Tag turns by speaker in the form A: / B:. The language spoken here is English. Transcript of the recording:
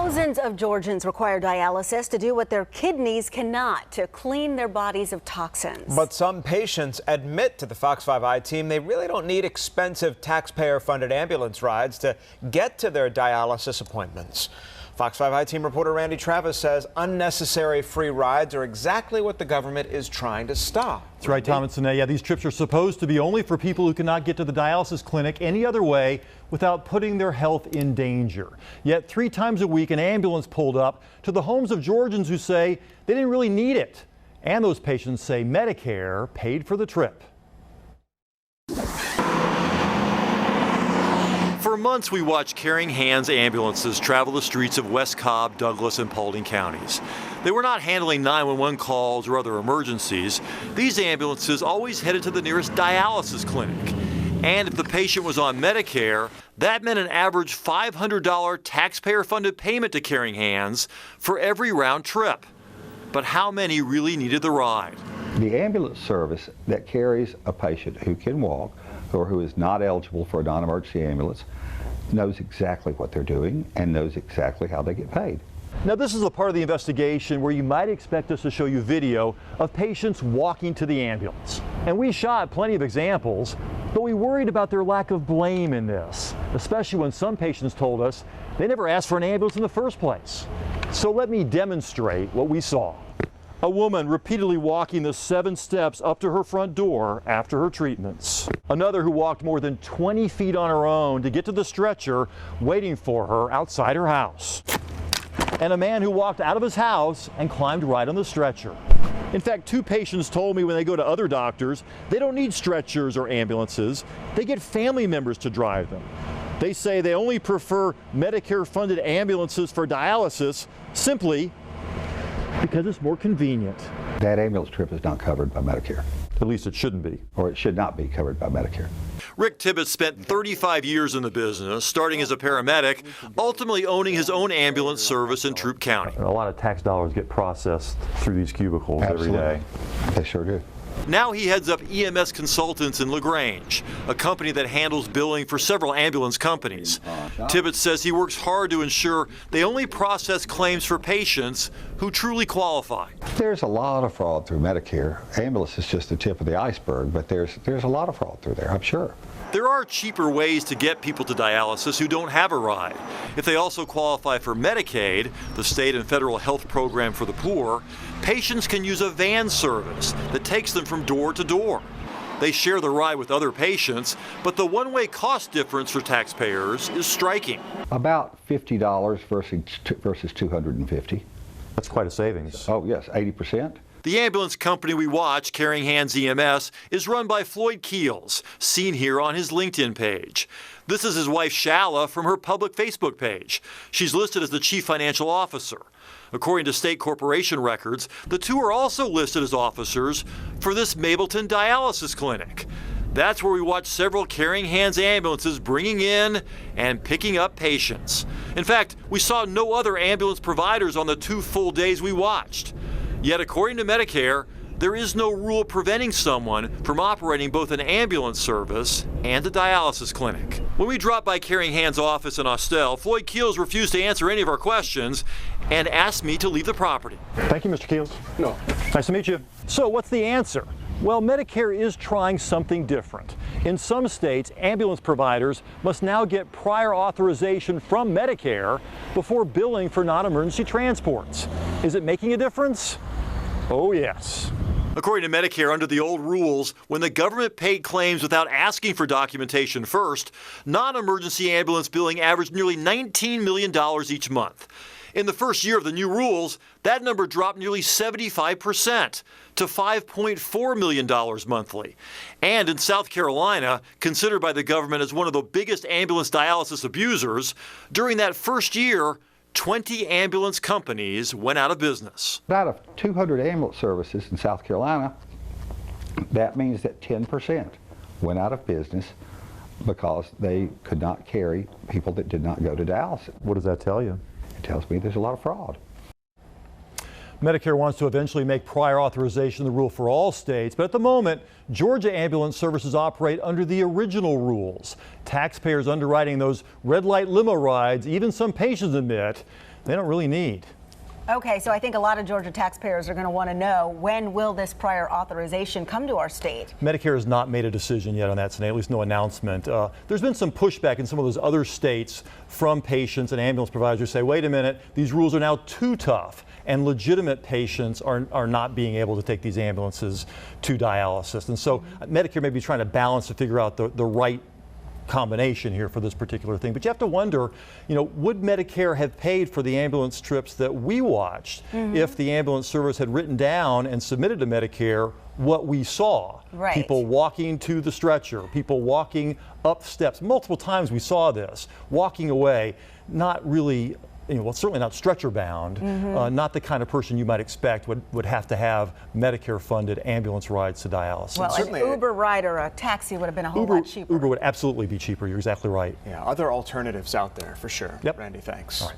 A: Thousands of Georgians require dialysis to do what their kidneys cannot, to clean their bodies of toxins.
B: But some patients admit to the Fox 5i team they really don't need expensive taxpayer-funded ambulance rides to get to their dialysis appointments. Fox 5i team reporter Randy Travis says unnecessary free rides are exactly what the government is trying to stop.
C: That's right, Tom and Sinead. Yeah, these trips are supposed to be only for people who cannot get to the dialysis clinic any other way without putting their health in danger. Yet 3 times a week, an ambulance pulled up to the homes of Georgians who say they didn't really need it. And those patients say Medicare paid for the trip.
D: For months, we watched Caring Hands ambulances travel the streets of West Cobb, Douglas, and Paulding counties. They were not handling 911 calls or other emergencies. These ambulances always headed to the nearest dialysis clinic. And if the patient was on Medicare, that meant an average $500 taxpayer-funded payment to Caring Hands for every round trip. But how many really needed the ride?
E: The ambulance service that carries a patient who can walk or who is not eligible for a non-emergency ambulance knows exactly what they're doing and knows exactly how they get paid.
C: Now, this is a part of the investigation where you might expect us to show you video of patients walking to the ambulance. And we shot plenty of examples, but we worried about their lack of blame in this, especially when some patients told us they never asked for an ambulance in the first place. So let me demonstrate what we saw. A woman repeatedly walking the 7 steps up to her front door after her treatments. Another who walked more than 20 feet on her own to get to the stretcher waiting for her outside her house. And a man who walked out of his house and climbed right on the stretcher. In fact, 2 patients told me when they go to other doctors, they don't need stretchers or ambulances. They get family members to drive them. They say they only prefer Medicare-funded ambulances for dialysis simply because it's more convenient.
E: That ambulance trip is not covered by Medicare.
C: At least it shouldn't be.
E: Or it should not be covered by Medicare.
D: Rick Tibbetts spent 35 years in the business, starting as a paramedic, ultimately owning his own ambulance service in Troup County.
C: A lot of tax dollars get processed through these cubicles every day.
E: They sure do.
D: Now he heads up EMS Consultants in LaGrange, a company that handles billing for several ambulance companies. Tibbetts says he works hard to ensure they only process claims for patients who truly qualify.
E: There's a lot of fraud through Medicare. Ambulance is just the tip of the iceberg, but there's a lot of fraud through there, I'm sure.
D: There are cheaper ways to get people to dialysis who don't have a ride. If they also qualify for Medicaid, the state and federal health program for the poor, patients can use a van service that takes them from door to door. They share the ride with other patients, but the one-way cost difference for taxpayers is striking.
E: About $50 versus $250.
C: That's quite a savings.
E: Oh yes, 80%.
D: The ambulance company we watch, Caring Hands EMS, is run by Floyd Keels, seen here on his LinkedIn page. This is his wife, Shala, from her public Facebook page. She's listed as the chief financial officer. According to state corporation records, the two are also listed as officers for this Mableton dialysis clinic. That's where we watch several Caring Hands ambulances bringing in and picking up patients. In fact, we saw no other ambulance providers on the 2 full days we watched. Yet, according to Medicare, there is no rule preventing someone from operating both an ambulance service and a dialysis clinic. When we dropped by Caring Hands' office in AUSTELL, Floyd Keels refused to answer any of our questions and asked me to leave the property.
C: Thank you, Mr. Keels.
B: No.
C: Nice to meet you. So what's the answer? Well, Medicare is trying something different. In some states, ambulance providers must now get prior authorization from Medicare before billing for non-emergency transports. Is it making a difference? Oh, yes.
D: According to Medicare, under the old rules, when the government paid claims without asking for documentation first, non-emergency ambulance billing averaged nearly $19 million each month. In the first year of the new rules, that number dropped nearly 75% to $5.4 million monthly. And in South Carolina, considered by the government as one of the biggest ambulance dialysis abusers, during that first year, 20 ambulance companies went out of business.
E: Out of 200 ambulance services in South Carolina, that means that 10% went out of business because they could not carry people that did not go to dialysis.
C: What does that tell you?
E: It tells me there's a lot of fraud.
C: Medicare wants to eventually make prior authorization the rule for all states, but at the moment, Georgia ambulance services operate under the original rules. Taxpayers underwriting those red light limo rides, even some patients admit, they don't really need.
A: Okay, so I think a lot of Georgia taxpayers are going to want to know, when will this prior authorization come to our state?
C: Medicare has not made a decision yet on that today, at least no announcement. There's been some pushback in some of those other states from patients and ambulance providers who say, wait a minute, these rules are now too tough, and legitimate patients are not being able to take these ambulances to dialysis. And so Medicare may be trying to balance to figure out the right combination here for this particular thing. But you have to wonder, would Medicare have paid for the ambulance trips that we watched if the ambulance service had written down and submitted to Medicare what we saw?
A: Right.
C: People walking to the stretcher, people walking up steps. Multiple times we saw this, walking away, not really, well, certainly not stretcher bound, not the kind of person you might expect would have to have Medicare funded ambulance rides to dialysis.
A: Well, an Uber ride or a taxi would have been a whole lot cheaper.
C: Uber would absolutely be cheaper. You're exactly right.
B: Yeah, other alternatives out there for sure.
C: Yep.
B: Randy, thanks.
C: All right.